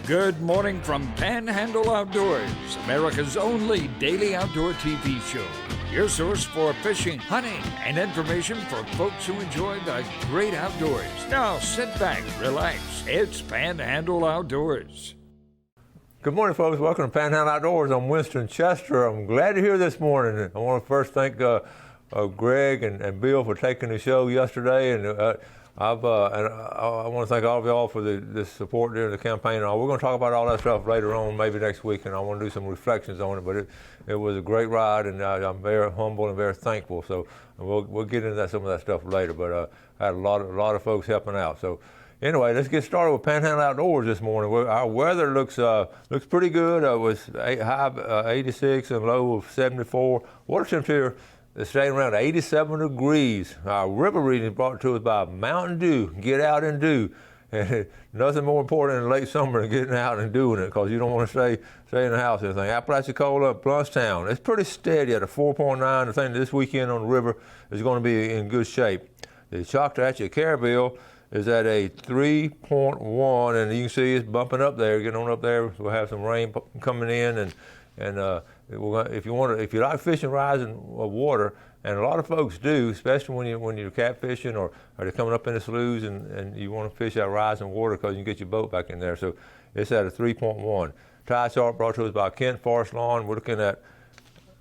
Good morning from Panhandle Outdoors, America's only daily outdoor TV show. Your source for fishing, hunting, and information for folks who enjoy the great outdoors. Now sit back, relax. It's Panhandle Outdoors. Good morning, folks. Welcome to Panhandle Outdoors. I'm Winston Chester. I'm glad you're here this morning. I want to first thank Greg and Bill for taking the show yesterday, and I want to thank all of y'all for this support during the campaign. We're going to talk about all that stuff later on, maybe next week, and I want to do some reflections on it. But it was a great ride, and I'm very humble and very thankful. So we'll get into some of that stuff later. But I had a lot of folks helping out. So anyway, let's get started with Panhandle Outdoors this morning. Our weather looks pretty good. It was high 86 and low of 74. Water temperature is staying around 87 degrees. Our river reading is brought to us by Mountain Dew. Get out and do. And nothing more important in the late summer than getting out and doing it, because you don't want to stay in the house or anything. Apalachicola, Bluntstown, it's pretty steady at a 4.9. I think this weekend on the river is going to be in good shape. The Choctawhatchee Carabelle is at a 3.1, and you can see it's bumping up there, getting on up there. We'll have some rain coming in, and if you like fishing rising water, and a lot of folks do, especially when you're catfishing or they're coming up in the sloughs and you want to fish out rising water because you can get your boat back in there. So it's at a 3.1. Tide chart brought to us by Kent Forest Lawn. We're looking at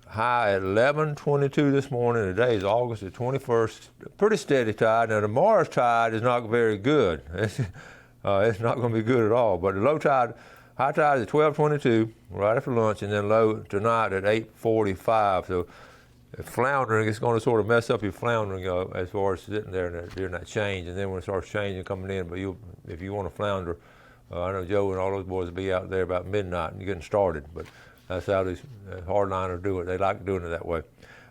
high at 11:22 this morning. Today is August the 21st. Pretty steady tide. Now tomorrow's tide is not very good. It's not going to be good at all. But the low tide, high tide is 12:22 right after lunch, and then low tonight at 8:45. So floundering, it's going to sort of mess up your floundering as far as sitting there during that change, and then when it starts changing coming in. But if you want to flounder, I know Joe and all those boys will be out there about midnight and getting started. But that's how these hardliners do it. They like doing it that way.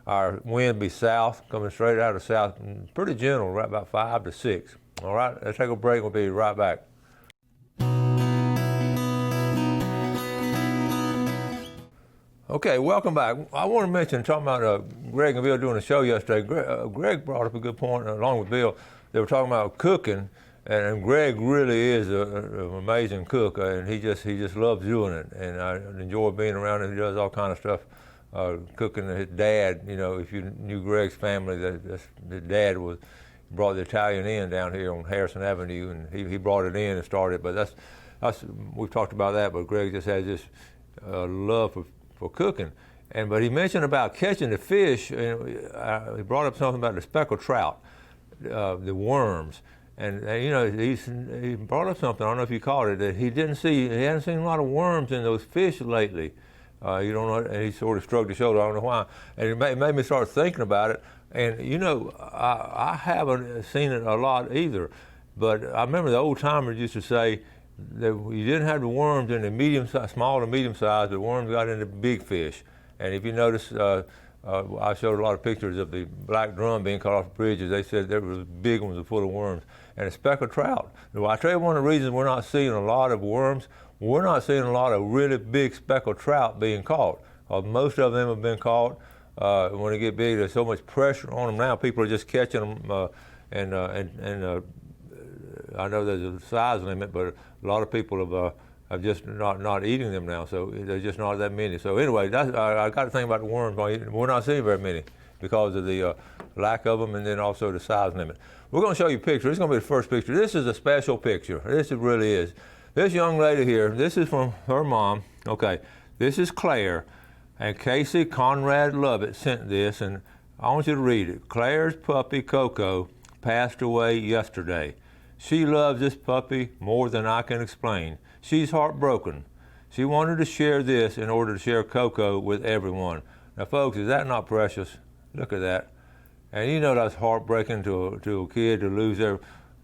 Our wind be south, coming straight out of south, pretty gentle, right about 5 to 6. All right, let's take a break. We'll be right back. Okay, welcome back. I want to mention, talking about Greg and Bill doing a show yesterday, Greg brought up a good point, along with Bill. They were talking about cooking, and Greg really is an amazing cook, and he just loves doing it, and I enjoy being around him. He does all kind of stuff, cooking. His dad, if you knew Greg's family, his dad brought the Italian Inn down here on Harrison Avenue, and he brought it in and started. But that's we've talked about that, but Greg just has this love for cooking. But he mentioned about catching the fish, and he brought up something about the speckled trout, the worms. And he brought up something, I don't know if you caught it, that he hadn't seen a lot of worms in those fish lately. You don't know, and he sort of shrugged his shoulder, I don't know why. And it made me start thinking about it. And I haven't seen it a lot either. But I remember the old timers used to say that you didn't have the worms in the small to medium size, the worms got into big fish. And if you notice, I showed a lot of pictures of the black drum being caught off bridges. They said there was big ones full of worms. And the speckled trout. Well, I tell you one of the reasons we're not seeing a lot of worms, we're not seeing a lot of really big speckled trout being caught. Most of them have been caught. When they get big, there's so much pressure on them now. People are just catching them, and I know there's a size limit, but a lot of people have just not eating them now, so there's just not that many. So anyway, I got to think about the worms. We're not seeing very many because of the lack of them, and then also the size limit. We're going to show you a picture. This is going to be the first picture. This is a special picture. This really is. This young lady here, this is from her mom. Okay, this is Claire, and Casey Conrad Lovett sent this, and I want you to read it. Claire's puppy, Coco, passed away yesterday. She loves this puppy more than I can explain. She's heartbroken. She wanted to share this in order to share Coco with everyone. Now, folks, is that not precious? Look at that. And that's heartbreaking to a kid to lose their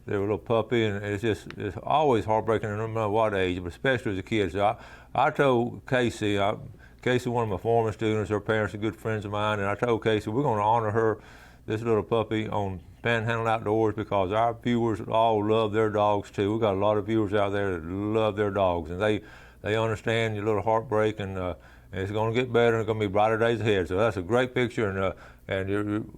little puppy, and it's always heartbreaking no matter what age, but especially as a kid. So I told Casey, one of my former students, her parents are good friends of mine, and I told Casey we're going to honor this little puppy on Panhandle Outdoors, because our viewers all love their dogs too. We've got a lot of viewers out there that love their dogs, and they understand your little heartbreak, and it's going to get better, and it's going to be brighter days ahead. So that's a great picture, and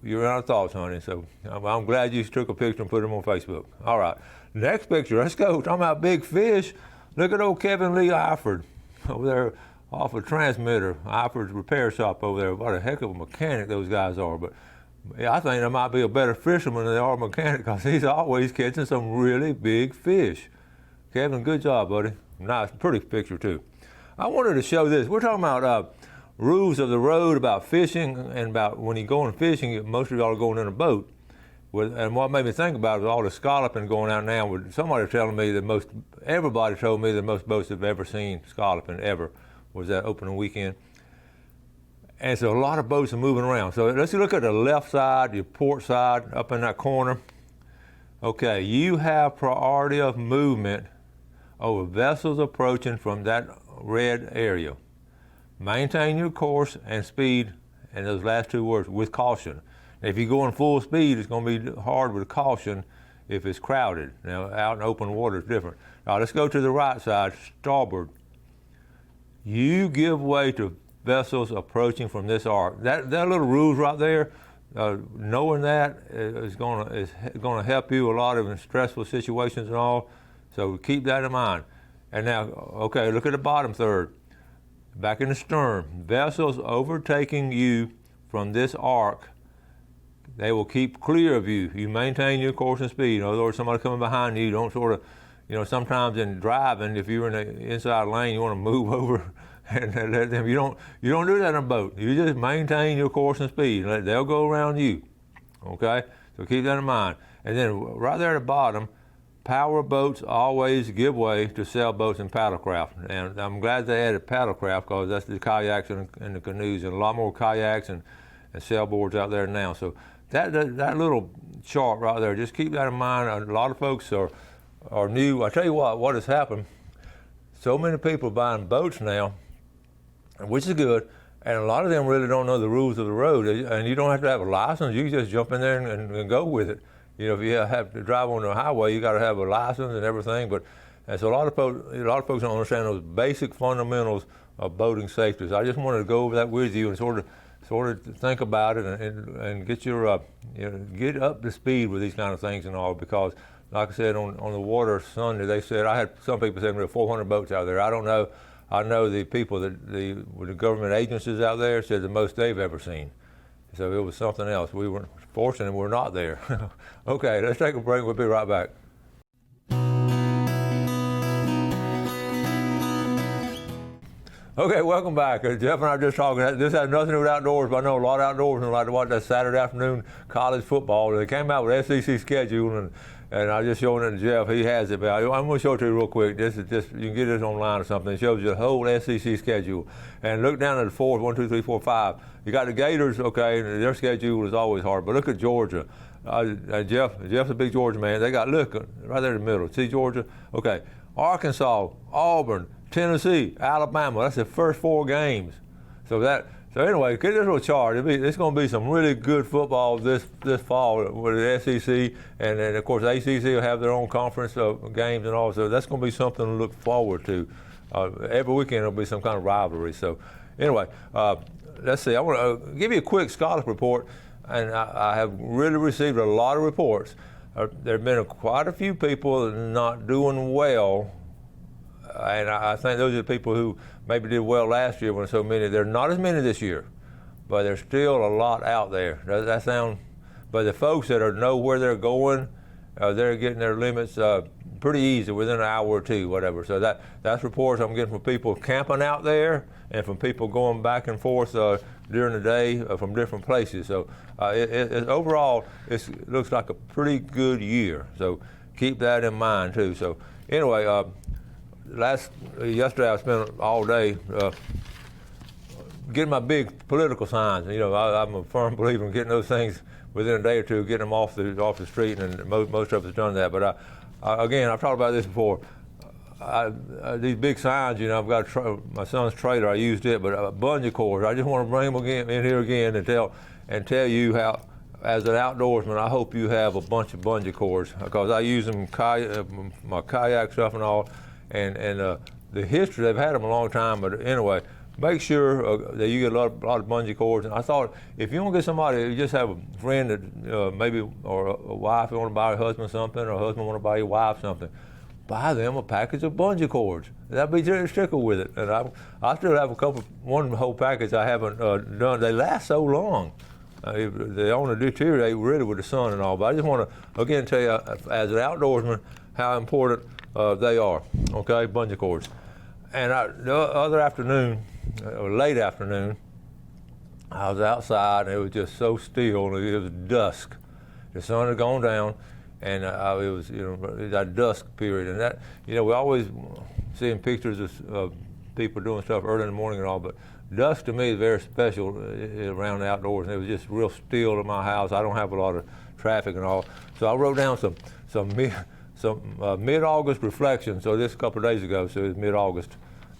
you're in our thoughts, honey. So I'm glad you took a picture and put them on Facebook. All right, next picture, let's go. Talking about big fish. Look at old Kevin Lee Eiford over there off a transmitter, Eiford's repair shop over there. What a heck of a mechanic those guys are. But yeah, I think they might be a better fisherman than they are a mechanic because he's always catching some really big fish. Kevin, good job, buddy. Nice, pretty picture too. I wanted to show this. We're talking about rules of the road about fishing and about when you're going fishing, most of y'all are going in a boat. And what made me think about it was all the scalloping going out now. Somebody was telling me that everybody told me the most boats they've ever seen scalloping ever was that opening weekend. And so a lot of boats are moving around. So let's look at the left side, your port side, up in that corner. Okay, you have priority of movement over vessels approaching from that red area. Maintain your course and speed, and those last two words, with caution. If you go in full speed, it's going to be hard with caution if it's crowded. Now, out in open water is different. Now, let's go to the right side, starboard. You give way to vessels approaching from this arc. That little rules right there, knowing that is going to help you a lot in stressful situations and all. So keep that in mind. And now, okay, look at the bottom third. Back in the stern, vessels overtaking you from this arc, they will keep clear of you. You maintain your course and speed. In other words, somebody coming behind you, don't sort of, sometimes in driving, if you're in the inside lane, you want to move over and let them. You don't do that in a boat. You just maintain your course and speed. They'll go around you. Okay, so keep that in mind. And then right there at the bottom, power boats always give way to sailboats and paddlecraft. And I'm glad they added paddlecraft because that's the kayaks and the canoes, and a lot more kayaks and sailboards out there now. So that little chart right there, just keep that in mind. A lot of folks are new. I tell you what has happened, so many people buying boats now, which is good, and a lot of them really don't know the rules of the road. And you don't have to have a license. You just jump in there and go with it. If you have to drive on the highway, you got to have a license and everything. And so a lot of folks don't understand those basic fundamentals of boating safety. So I just wanted to go over that with you and sort of think about it and get get up to speed with these kind of things and all. Because, like I said, on the water Sunday, they said I had some people saying there were 400 boats out there. I don't know. I know the people with the government agencies out there said the most they've ever seen. So it was something else. We were fortunate we're not there. Okay, let's take a break. We'll be right back. Okay, welcome back. Jeff and I were just talking. This has nothing to do with outdoors, but I know a lot of outdoorsmen like to watch that Saturday afternoon college football. They came out with SEC schedule, and I just showing it to Jeff. He has it, but I'm going to show it to you real quick. This is just, you can get this online or something. It shows you the whole SEC schedule. And look down at the fourth, 1, 2, 3, 4, 5. You got the Gators, okay, and their schedule is always hard. But look at Georgia. Jeff's a big Georgia man. They got, look, right there in the middle. See Georgia? Okay. Arkansas, Auburn, Tennessee, Alabama. That's the first 4 games. So anyway, get this little chart. It's going to be some really good football this fall with the SEC, and then of course the ACC will have their own conference games and all. So that's going to be something to look forward to. Every weekend there'll be some kind of rivalry. So anyway, let's see. I want to give you a quick scholarship report, and I have really received a lot of reports. There have been quite a few people not doing well. And I think those are the people who maybe did well last year when so many. There are not as many this year, but there's still a lot out there. Does that sound? But the folks that know where they're going, they're getting their limits pretty easy within an hour or two, whatever. So that's reports I'm getting from people camping out there and from people going back and forth during the day from different places. So overall, it looks like a pretty good year. So keep that in mind too. So anyway. Yesterday I spent all day getting my big political signs. I'm a firm believer in getting those things within a day or two, getting them off the street, and most of us done that. But again, I've talked about this before. These big signs, I've got my son's trailer. I used it, but bungee cords. I just want to bring them in here again and tell you how. As an outdoorsman, I hope you have a bunch of bungee cords because I use them my kayak stuff and all. And the history, they've had them a long time, but anyway, make sure that you get a lot of bungee cords. And I thought, if you want to get somebody, you just have a friend that maybe, or a wife, you want to buy a husband something, or a husband want to buy your wife something, buy them a package of bungee cords. That'd be just sticker with it. And I still have one whole package I haven't done. They last so long. They only deteriorate really with the sun and all. But I just want to, again, tell you, as an outdoorsman, how important they are, okay, bungee cords. And the other afternoon, or late afternoon, I was outside and it was just so still. It was dusk. The sun had gone down, and it was that dusk period. And that, we always seeing pictures of people doing stuff early in the morning and all, but dusk to me is very special around the outdoors. And it was just real still in my house. I don't have a lot of traffic and all, so I wrote down some mid-August reflections. So this a couple of days ago, so it was mid-August,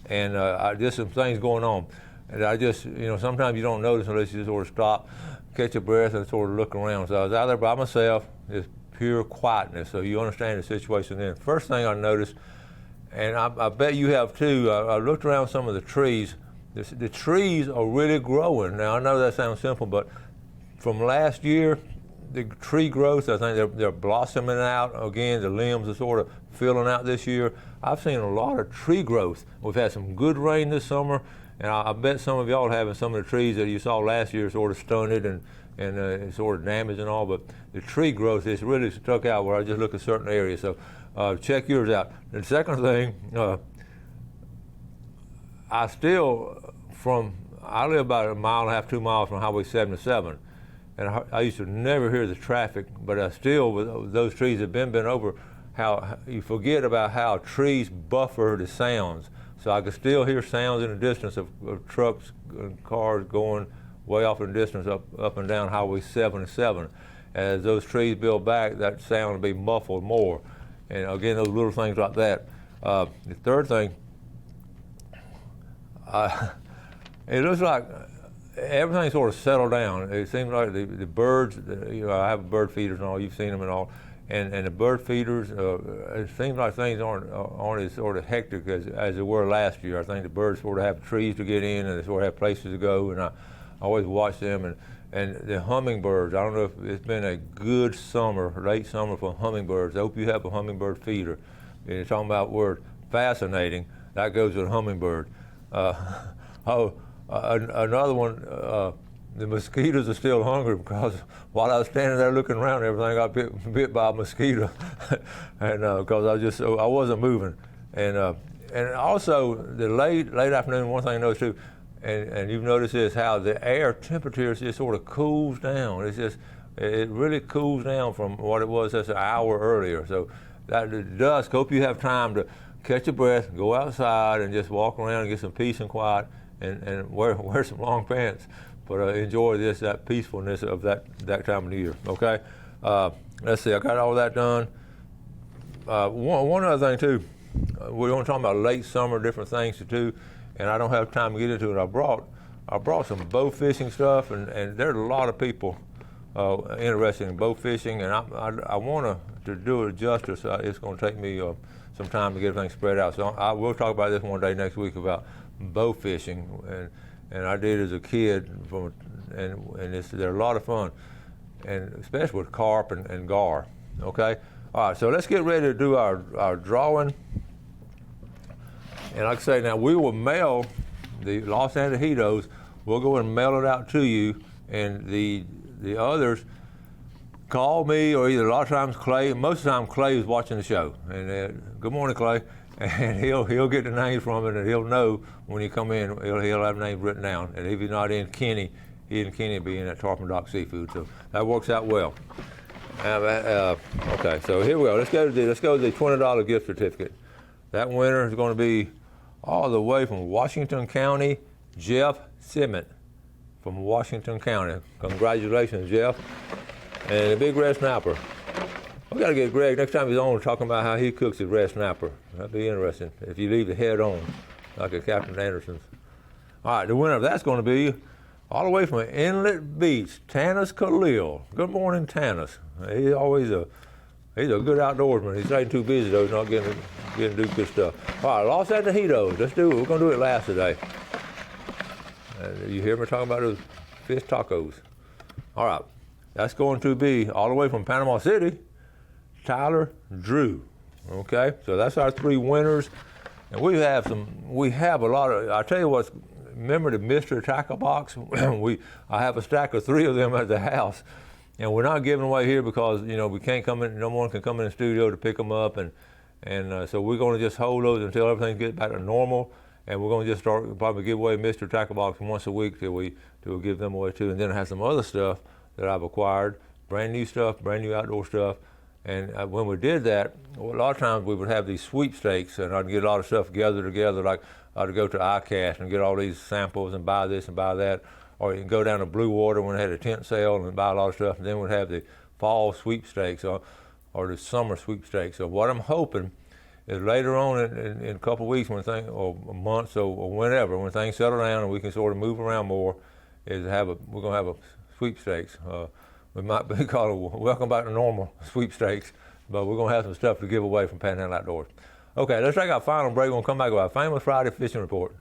and just some things going on. And I just, sometimes you don't notice unless you just sort of stop, catch your breath, and sort of look around. So I was out there by myself, just pure quietness. So you understand the situation then. First thing I noticed, and I bet you have too, I looked around some of the trees. The trees are really growing. Now I know that sounds simple, but from last year, the tree growth, I think they're blossoming out again. The limbs are sort of filling out this year. I've seen a lot of tree growth. We've had some good rain this summer, and I bet some of y'all having some of the trees that you saw last year sort of stunted and sort of damaged and all. But the tree growth is really stuck out where I just look at certain areas. So check yours out. The second thing, I live about a mile and a half, 2 miles from Highway 77. And I used to never hear the traffic, but I still, with those trees have been over, how you forget about how trees buffer the sounds. So I could still hear sounds in the distance of trucks and cars going way off in the distance up and down Highway 77. As those trees build back, that sound will be muffled more. And again, those little things like that. The third thing, it looks like everything sort of settled down. It seems like the birds, I have bird feeders and all, you've seen them and all, and the bird feeders, it seems like things aren't as sort of hectic as they were last year. I think the birds sort of have trees to get in and they sort of have places to go, and I always watch them. And the hummingbirds, I don't know if it's been a good summer, late summer for hummingbirds. I hope you have a hummingbird feeder. And you're talking about word fascinating, that goes with hummingbird. Another one, the mosquitoes are still hungry because while I was standing there looking around, everything got bit by a mosquito, and because I wasn't moving, and also the late afternoon. One thing I noticed too, and you've noticed this, how the air temperature just sort of cools down. It really cools down from what it was just an hour earlier. So that the dusk. Hope you have time to catch your breath, go outside, and just walk around and get some peace and quiet. And wear some long pants, but enjoy that peacefulness of that time of the year. Okay, let's see. I got all that done. One other thing too, we're going to talk about late summer, different things to do, and I don't have time to get into it. I brought some bow fishing stuff, and there's a lot of people interested in bow fishing, and I want to do it justice. It's going to take me some time to get everything spread out. So I will talk about this one day next week about bow fishing, and I did as a kid, and they're a lot of fun, and especially with carp and gar. Okay, all right. So let's get ready to do our drawing. And like I say, now we will mail the Los Angeles. We'll go and mail it out to you, and the others call me, or either a lot of times Clay. Most of the time Clay is watching the show, and good morning, Clay. And he'll get the names from it, and he'll know when you come in. He'll have names written down. And if he's not in, Kenny, he and Kenny will be in at Tarpon Dock Seafood. So that works out well. Okay, so here we go. Let's go to the $20 gift certificate. That winner is going to be all the way from Washington County, Jeff Simmet from Washington County. Congratulations, Jeff. And the big red snapper. We got to get Greg next time he's on talking about how he cooks his red snapper. That'd be interesting if you leave the head on, like at Captain Anderson's. All right, the winner of that's going to be all the way from Inlet Beach, Tanis Khalil. Good morning, Tanis. He's always he's a good outdoorsman. He's ain't too busy though. He's not getting to do good stuff. All right, Los Angeles. Let's do it. We're going to do it last today. You hear me talking about those fish tacos? All right, that's going to be all the way from Panama City, Tyler Drew. Okay, so that's our 3 winners. And we have a lot of, I tell you what, remember the mystery tackle box? I have a stack of 3 of them at the house. And we're not giving away here because, we can't come in, no one can come in the studio to pick them up. And so we're going to just hold those until everything gets back to normal. And we're going to just start probably give away mystery tackle box once a week till we give them away too. And then I have some other stuff that I've acquired, brand new stuff, brand new outdoor stuff. And when we did that, a lot of times we would have these sweepstakes, and I'd get a lot of stuff gathered together. Like I'd go to ICAST and get all these samples and buy this and buy that. Or you can go down to Blue Water when they had a tent sale and buy a lot of stuff. And then we'd have the fall sweepstakes or the summer sweepstakes. So what I'm hoping is later on in a couple of weeks, or months or whenever, when things settle down and we can sort of move around more, we're going to have a sweepstakes. We might be called a Welcome Back to Normal sweepstakes, but we're going to have some stuff to give away from Panhandle Outdoors. Okay, let's take our final break. We're going to come back with our famous Friday fishing report.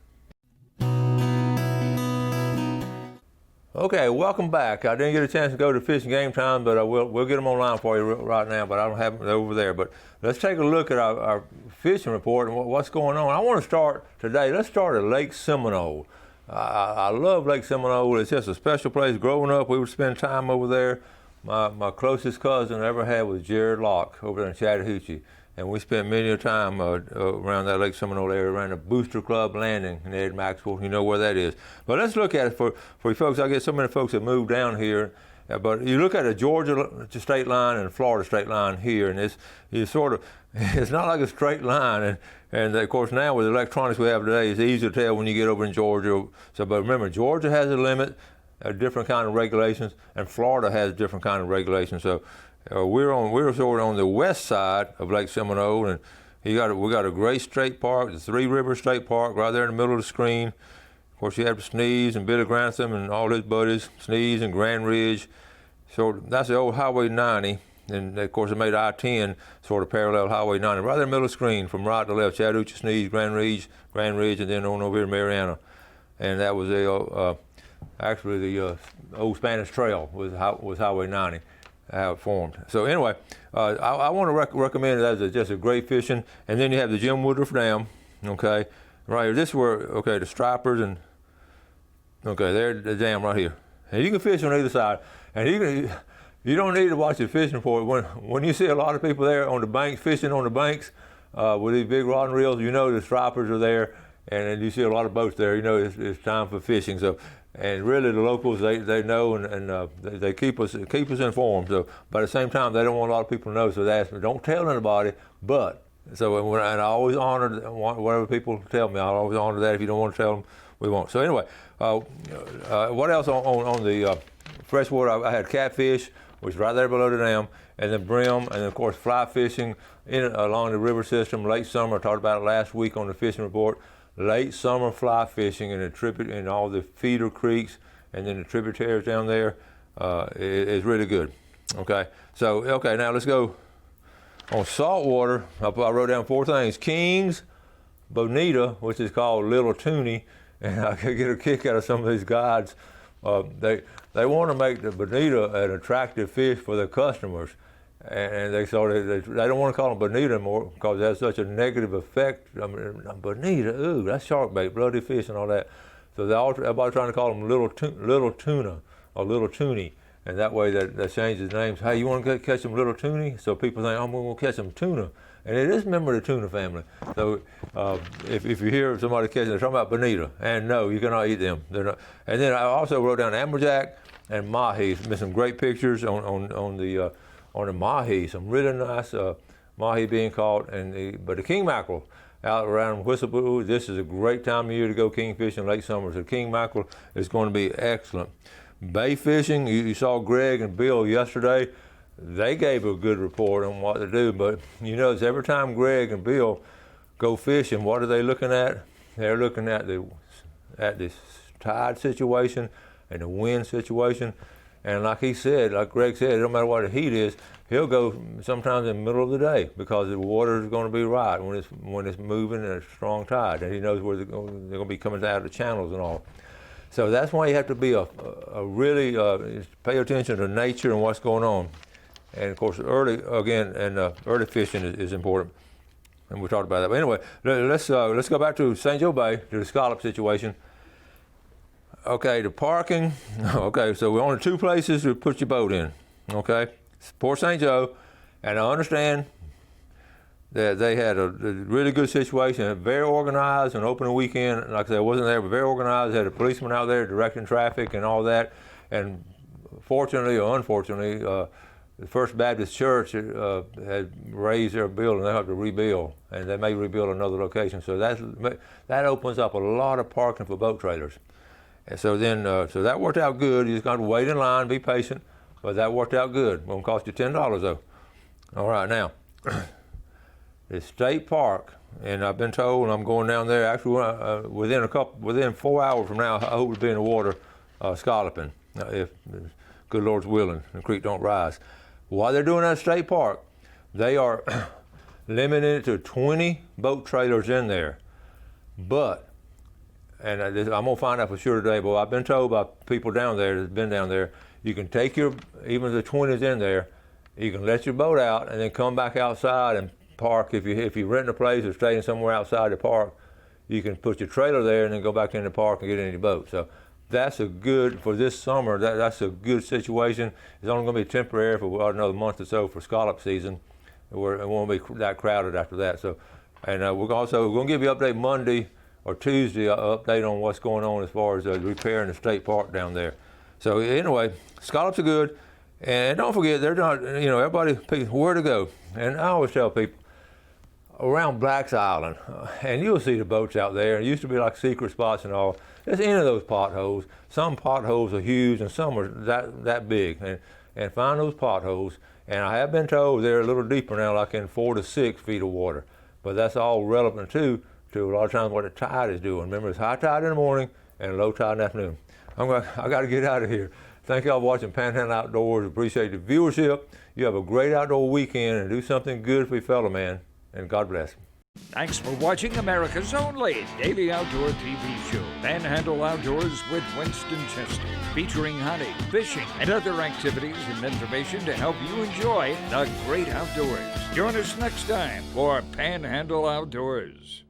Okay, welcome back. I didn't get a chance to go to Fishing Game Time, but we'll get them online for you right now, but I don't have them over there. But let's take a look at our fishing report and what's going on. I want to start today. Let's start at Lake Seminole. I love Lake Seminole. It's just a special place. Growing up, we would spend time over there. My closest cousin I ever had was Jared Locke over there in Chattahoochee. And we spent many a time around that Lake Seminole area, around the Booster Club Landing in Ed Maxwell. You know where that is. But let's look at it for you folks. I get so many folks that moved down here. But you look at the Georgia state line and the Florida state line here, and it's not like a straight line. And of course now with the electronics we have today, it's easy to tell when you get over in Georgia. So, but remember, Georgia has a limit, a different kind of regulations, and Florida has different kind of regulations. So we're sort of on the west side of Lake Seminole, and we got a great state park, the Three Rivers State Park, right there in the middle of the screen. Of course, you have Sneeze and Billy Grantham and all his buddies, Sneeze and Grand Ridge. So that's the old Highway 90. And of course, it made I-10 sort of parallel Highway 90, right there in the middle of the screen, from right to left, Chattahoochee, Sneeze, Grand Ridge, and then on over here to Mariana. And that was actually the old Spanish Trail was Highway 90, how it formed. So anyway, I want to recommend it as just a great fishing. And then you have the Jim Woodruff Dam, okay, right here. This is where, okay, the stripers and, okay, there's the dam right here. And you can fish on either side. And you don't need to watch the fishing report. When you see a lot of people there on the banks, fishing on the banks with these big rod and reels, you know the stripers are there, and you see a lot of boats there. You know it's time for fishing. So, and really the locals they know and they keep us informed. So, but at the same time they don't want a lot of people to know. So they ask me, don't tell anybody. But so and I always honor whatever people tell me. I always honor that. If you don't want to tell them, we won't. So anyway, what else on the freshwater? I had catfish, which is right there below the dam, and then brim, and then of course fly fishing along the river system. Late summer, I talked about it last week on the fishing report. Late summer fly fishing in all the feeder creeks and then the tributaries down there is really good. Okay, so now let's go on saltwater. I wrote down 4 things: kings, bonita, which is called little toonie, and I could get a kick out of some of these guides. They want to make the bonita an attractive fish for their customers, and they don't want to call them bonita anymore because it has such a negative effect. I mean, bonita, ooh, that's shark bait, bloody fish, and all that. So everybody's trying to call them little tuna or little toonie, and that way that changes names. Hey, you want to catch them little toonie? So people think, I'm going to catch them tuna. And it is a member of the tuna family. So if you hear somebody catching, they're talking about bonita. And no, you cannot eat them. They're not. And then I also wrote down amberjack and mahi. There's been some great pictures on the mahi. Some really nice mahi being caught. But the king mackerel out around Whistleboo, this is a great time of year to go king fishing late summer. So king mackerel is going to be excellent. Bay fishing, you saw Greg and Bill yesterday. They gave a good report on what to do, but you notice every time Greg and Bill go fishing, what are they looking at? They're looking at this tide situation and the wind situation. And like Greg said, it don't matter what the heat is, he'll go sometimes in the middle of the day because the water is going to be right when it's moving at a strong tide, and he knows where they're going to be coming out of the channels and all. So that's why you have to be really pay attention to nature and what's going on. And of course, early fishing is important. and we talked about that. But anyway, let's go back to St. Joe Bay, to the scallop situation. Okay, the parking. Okay, so we're only 2 places to put your boat in. Okay, Port St. Joe, and I understand that they had a really good situation, very organized, and opening weekend. Like I said, I wasn't there, but very organized. They had a policeman out there directing traffic and all that. And fortunately or unfortunately, the First Baptist Church had raised their building. They have to rebuild, and they may rebuild another location. So that opens up a lot of parking for boat trailers. And so then, so that worked out good. You just got to wait in line, be patient, but that worked out good. Won't cost you $10 though. All right, now, the state park, and I've been told, and I'm going down there. Actually, within 4 hours from now, I hope to be in the water, scalloping, if good Lord's willing, the creek don't rise. While they're doing that state park, they are limiting it to 20 boat trailers in there. But, and I'm gonna find out for sure today, but I've been told by people down there that's been down there, you can take even the 20s in there, you can let your boat out and then come back outside and park. If you rent a place or staying somewhere outside the park, you can put your trailer there and then go back in the park and get in your boat. So that's a good, for this summer, that's a good situation. It's only going to be temporary for another month or so for scallop season. It won't be that crowded after that. So, and we're going to give you an update Monday or Tuesday, update on what's going on as far as repairing the state park down there. So anyway, scallops are good. And don't forget, they're not, everybody picks where to go. And I always tell people, around Black's Island, and you'll see the boats out there. It used to be like secret spots and all. Just into those potholes. Some potholes are huge and some are that big. And find those potholes. And I have been told they're a little deeper now, like in 4 to 6 feet of water. But that's all relevant to a lot of times what the tide is doing. Remember, it's high tide in the morning and low tide in the afternoon. I got to get out of here. Thank y'all for watching Panhandle Outdoors. Appreciate the viewership. You have a great outdoor weekend and do something good for your fellow man. And God bless. Thanks for watching America's only daily outdoor TV show, Panhandle Outdoors with Winston Chester, featuring hunting, fishing, and other activities and information to help you enjoy the great outdoors. Join us next time for Panhandle Outdoors.